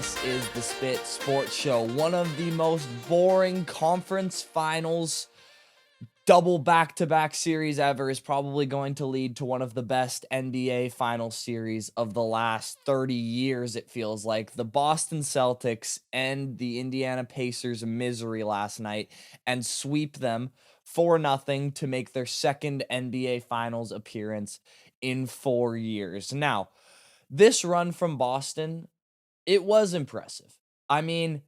This is the Spit Sports Show. One of the most boring conference finals double back-to-back series ever is probably going to lead to one of the best NBA final series of the last 30 years, it feels like. The Boston Celtics and the Indiana Pacers misery last night and sweep them 4-0 to make their second NBA Finals appearance in 4 years. Now, this run from Boston, it was impressive. I mean,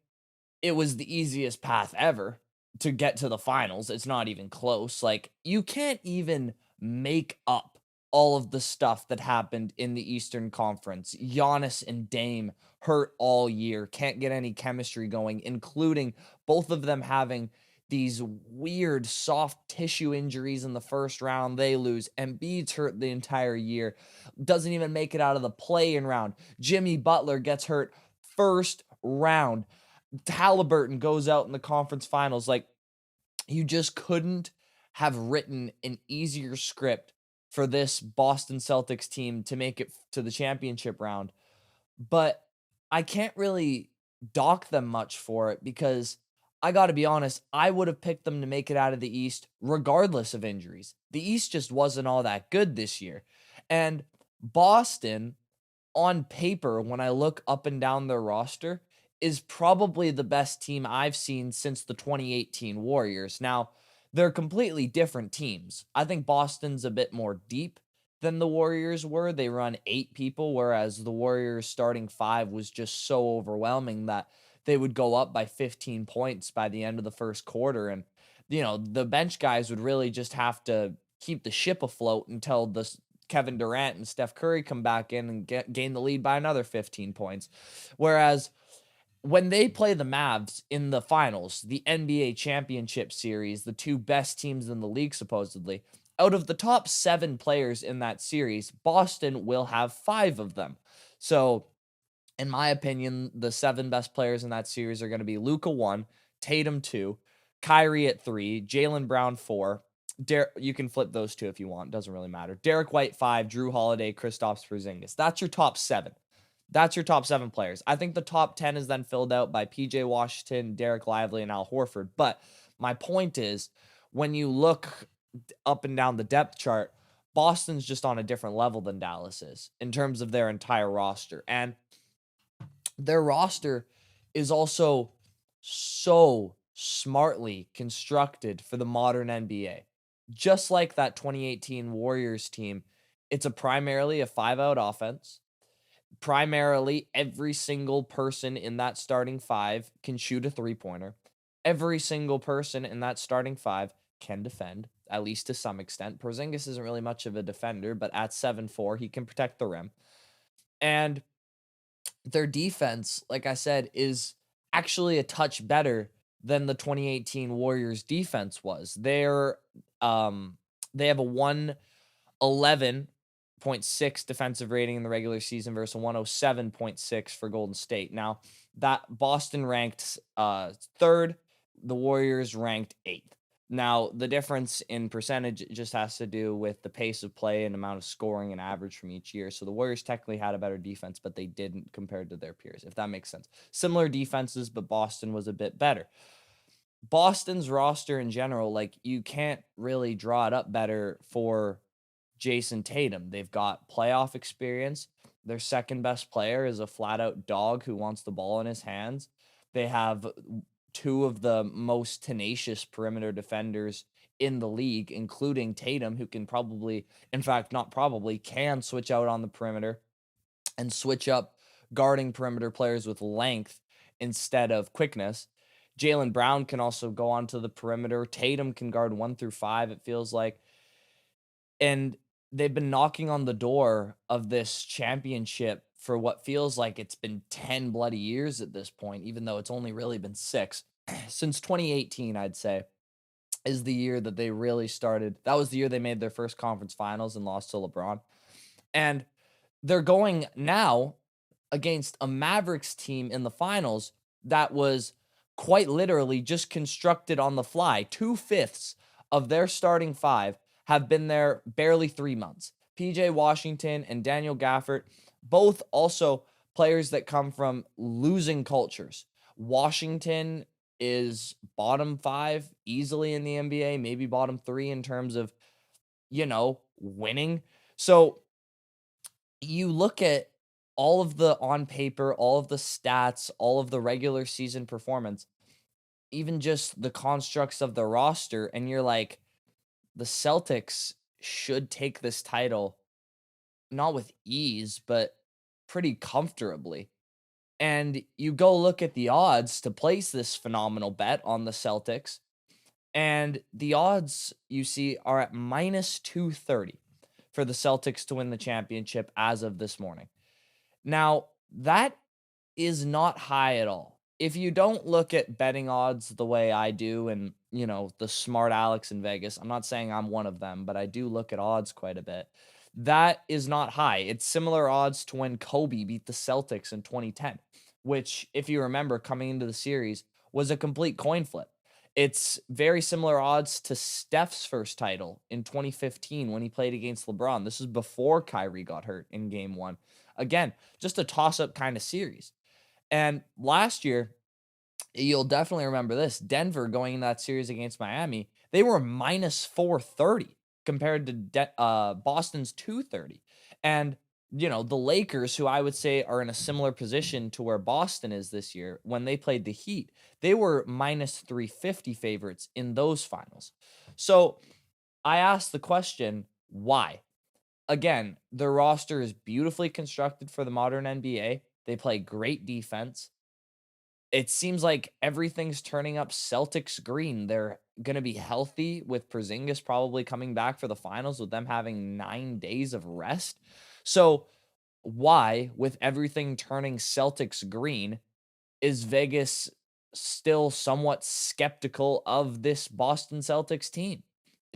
it was the easiest path ever to get to the finals. It's not even close. Like, you can't even make up all of the stuff that happened in the Eastern Conference. Giannis and Dame hurt all year, can't get any chemistry going, including both of them having these weird soft tissue injuries in the first round. They lose. Embiid's hurt the entire year. Doesn't even make it out of the play-in round. Jimmy Butler gets hurt first round. Halliburton goes out in the conference finals. Like, you just couldn't have written an easier script for this Boston Celtics team to make it to the championship round. But I can't really dock them much for it because I got to be honest, I would have picked them to make it out of the East regardless of injuries. The East just wasn't all that good this year. And Boston, on paper, when I look up and down their roster, is probably the best team I've seen since the 2018 Warriors. Now, they're completely different teams. I think Boston's a bit more deep than the Warriors were. They run 8 people, whereas the Warriors' starting 5 was just so overwhelming that they would go up by 15 points by the end of the first quarter. And, the bench guys would really just have to keep the ship afloat until Kevin Durant and Steph Curry come back in and gain the lead by another 15 points. Whereas when they play the Mavs in the finals, the NBA championship series, the 2 best teams in the league supposedly, out of the top 7 players in that series, Boston will have 5 of them. So, in my opinion, the 7 best players in that series are going to be Luka 1, Tatum 2, Kyrie at 3, Jaylen Brown 4. You can flip those 2 if you want. Doesn't really matter. Derek White 5, Drew Holiday, Kristaps Porzingis. That's your top 7. That's your top 7 players. I think the top 10 is then filled out by PJ Washington, Derek Lively, and Al Horford. But my point is, when you look up and down the depth chart, Boston's just on a different level than Dallas is in terms of their entire roster. And their roster is also so smartly constructed for the modern NBA. Just like that 2018 Warriors team, it's primarily a 5-out offense. Primarily, every single person in that starting 5 can shoot a 3-pointer. Every single person in that starting 5 can defend, at least to some extent. Porzingis isn't really much of a defender, but at 7'4", he can protect the rim. And their defense, like I said, is actually a touch better than the 2018 Warriors defense was. They have a 111.6 defensive rating in the regular season versus a 107.6 for Golden State. Now, that Boston ranked 3rd, the Warriors ranked 8th. Now, the difference in percentage just has to do with the pace of play and amount of scoring and average from each year. So the Warriors technically had a better defense, but they didn't compared to their peers, if that makes sense. Similar defenses, but Boston was a bit better. Boston's roster in general, like, you can't really draw it up better for Jason Tatum. They've got playoff experience. Their second best player is a flat-out dog who wants the ball in his hands. They have 2 of the most tenacious perimeter defenders in the league, including Tatum, who can can switch out on the perimeter and switch up guarding perimeter players with length instead of quickness. Jaylen Brown can also go onto the perimeter. Tatum can guard 1 through 5, it feels like. And they've been knocking on the door of this championship for what feels like it's been 10 bloody years at this point, even though it's only really been 6. Since 2018, I'd say, is the year that they really started. That was the year they made their first conference finals and lost to LeBron. And they're going now against a Mavericks team in the finals that was quite literally just constructed on the fly. 2/5 of their starting 5 have been there barely 3 months. PJ Washington and Daniel Gafford, both also players that come from losing cultures. Washington is bottom 5 easily in the NBA, maybe bottom 3 in terms of, winning. So you look at all of the on paper, all of the stats, all of the regular season performance, even just the constructs of the roster, and you're like, the Celtics should take this title not with ease, but pretty comfortably. And you go look at the odds to place this phenomenal bet on the Celtics, and the odds you see are at minus 230 for the Celtics to win the championship as of this morning. Now, that is not high at all. If you don't look at betting odds the way I do and, the smart Alex in Vegas, I'm not saying I'm one of them, but I do look at odds quite a bit. That is not high. It's similar odds to when Kobe beat the Celtics in 2010, which, if you remember, coming into the series was a complete coin flip. It's very similar odds to Steph's first title in 2015 when he played against LeBron. This is before Kyrie got hurt in game 1. Again, just a toss-up kind of series. And last year, you'll definitely remember this. Denver going in that series against Miami, they were minus 430 compared to Boston's 230. And, the Lakers, who I would say are in a similar position to where Boston is this year, when they played the Heat, they were minus 350 favorites in those finals. So I asked the question, why? Again, their roster is beautifully constructed for the modern NBA. They play great defense. It seems like everything's turning up Celtics green. They're going to be healthy with Porzingis probably coming back for the finals with them having 9 days of rest. So why, with everything turning Celtics green, is Vegas still somewhat skeptical of this Boston Celtics team?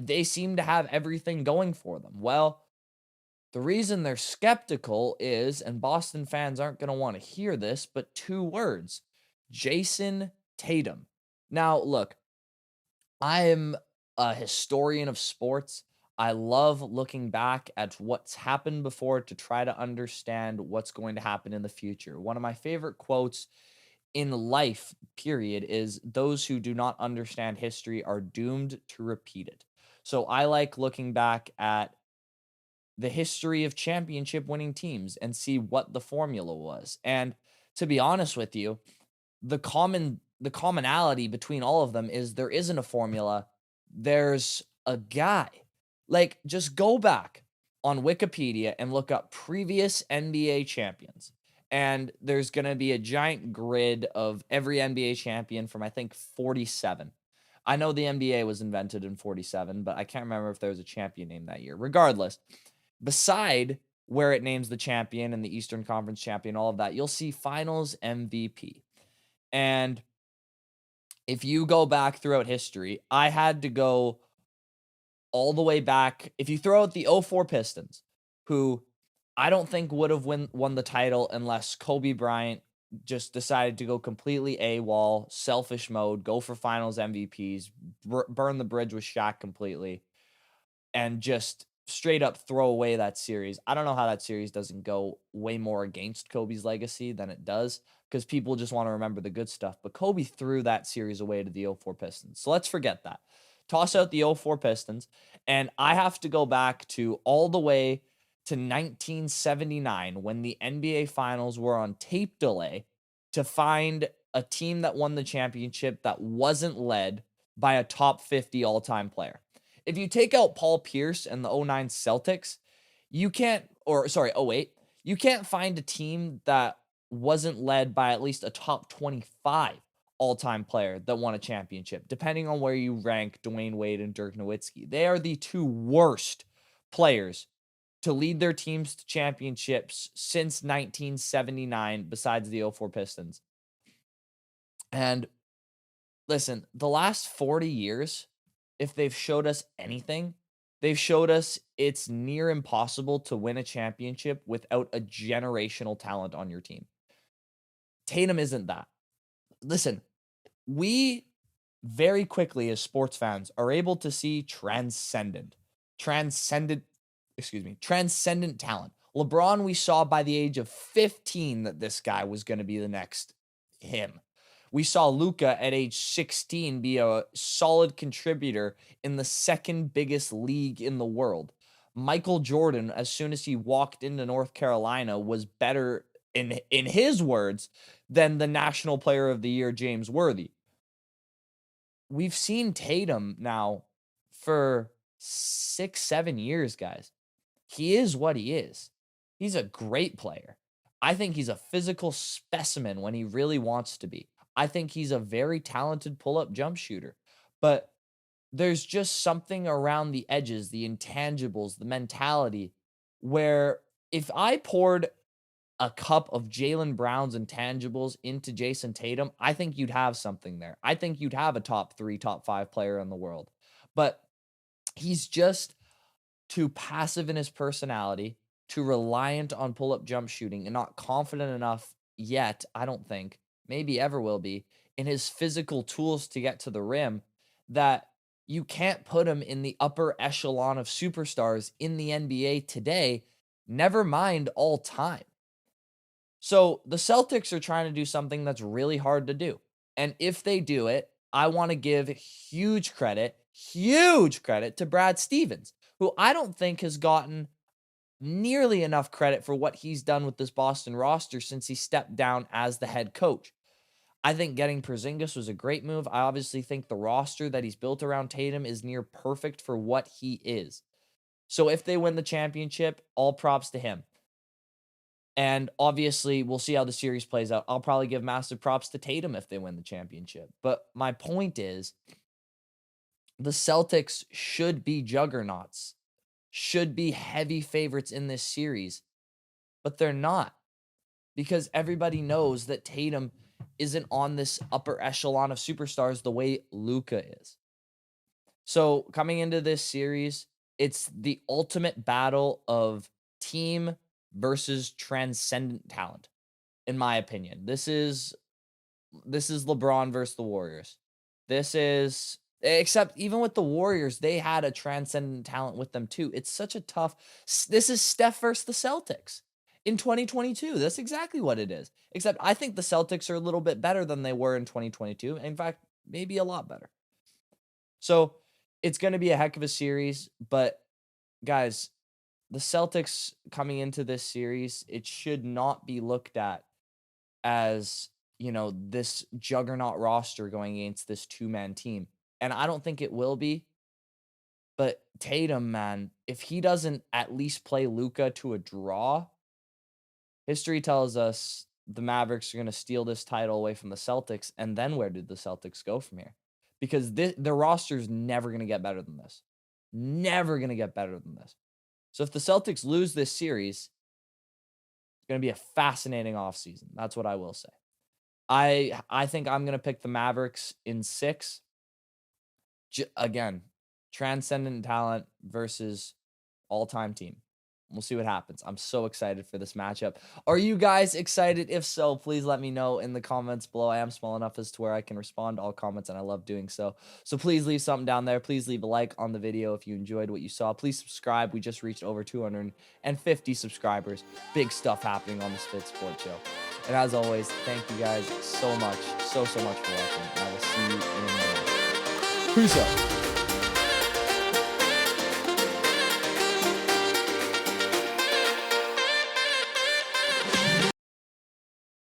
They seem to have everything going for them. Well, the reason they're skeptical is, and Boston fans aren't going to want to hear this, but 2 words: Jason Tatum. Now, look, I am a historian of sports. I love looking back at what's happened before to try to understand what's going to happen in the future. One of my favorite quotes in life, period, is those who do not understand history are doomed to repeat it. So I like looking back at the history of championship winning teams and see what the formula was. And to be honest with you, the commonality between all of them is there isn't a formula. There's a guy. Like, just go back on Wikipedia and look up previous NBA champions. And there's going to be a giant grid of every NBA champion from, I think, 47. I know the NBA was invented in 47, but I can't remember if there was a champion named that year. Regardless, beside where it names the champion and the Eastern Conference champion, all of that, you'll see finals MVP. And if you go back throughout history, I had to go all the way back. If you throw out the 04 Pistons, who I don't think would have won the title unless Kobe Bryant just decided to go completely AWOL, selfish mode, go for finals MVPs, burn the bridge with Shaq completely, and just straight up throw away that series. I don't know how that series doesn't go way more against Kobe's legacy than it does, because people just want to remember the good stuff. But Kobe threw that series away to the 04 Pistons. So let's forget that. Toss out the 04 Pistons, and I have to go back to all the way to 1979 when the NBA Finals were on tape delay to find a team that won the championship that wasn't led by a top 50 all-time player. If you take out Paul Pierce and the 09 Celtics, you can't, or sorry, 08, you can't find a team that wasn't led by at least a top 25 all-time player that won a championship, depending on where you rank Dwayne Wade and Dirk Nowitzki. They are the 2 worst players to lead their teams to championships since 1979, besides the 04 Pistons. And listen, the last 40 years, if they've showed us anything, they've showed us it's near impossible to win a championship without a generational talent on your team. Tatum isn't that. Listen, we very quickly as sports fans are able to see transcendent talent. LeBron, we saw by the age of 15 that this guy was going to be the next him. We saw Luka at age 16 be a solid contributor in the second biggest league in the world. Michael Jordan, as soon as he walked into North Carolina, was better in his words than the National Player of the Year James Worthy. We've seen Tatum now for 6, 7 years, guys. He is what he is. He's a great player. I think he's a physical specimen when he really wants to be. I think he's a very talented pull-up jump shooter. But there's just something around the edges, the intangibles, the mentality, where if I poured a cup of Jaylen Brown's intangibles into Jason Tatum, I think you'd have something there. I think you'd have a top 3, top 5 player in the world. But he's just too passive in his personality, too reliant on pull-up jump shooting, and not confident enough yet, I don't think, maybe ever will be, in his physical tools to get to the rim, that you can't put him in the upper echelon of superstars in the NBA today, never mind all time. So the Celtics are trying to do something that's really hard to do. And if they do it, I want to give huge credit to Brad Stevens, who I don't think has gotten nearly enough credit for what he's done with this Boston roster since he stepped down as the head coach. I think getting Porzingis was a great move. I obviously think the roster that he's built around Tatum is near perfect for what he is. So if they win the championship, all props to him. And obviously, we'll see how the series plays out. I'll probably give massive props to Tatum if they win the championship. But my point is, the Celtics should be juggernauts, should be heavy favorites in this series, but they're not, because everybody knows that Tatum isn't on this upper echelon of superstars the way Luka is. So coming into this series, it's the ultimate battle of team versus transcendent talent, in my opinion. This is LeBron versus the Warriors. This is, except even with the Warriors, they had a transcendent talent with them too. It's such a tough. This is Steph versus the Celtics in 2022. That's exactly what it is. Except I think the Celtics are a little bit better than they were in 2022. In fact, maybe a lot better. So it's going to be a heck of a series. But guys, the Celtics coming into this series, it should not be looked at as, this juggernaut roster going against this two-man team. And I don't think it will be. But Tatum, man, if he doesn't at least play Luka to a draw, history tells us the Mavericks are going to steal this title away from the Celtics. And then where did the Celtics go from here? Because the roster's never going to get better than this. Never going to get better than this. So if the Celtics lose this series, it's going to be a fascinating offseason. That's what I will say. I think I'm going to pick the Mavericks in 6. Again, transcendent talent versus all-time team. We'll see what happens. I'm so excited for this matchup. Are you guys excited? If so, please let me know in the comments below. I am small enough as to where I can respond to all comments, and I love doing so. So please leave something down there. Please leave a like on the video if you enjoyed what you saw. Please subscribe. We just reached over 250 subscribers. Big stuff happening on the Spit Sports Show. And as always, thank you guys so much, so much for watching. And I will see you in the next. Peace out.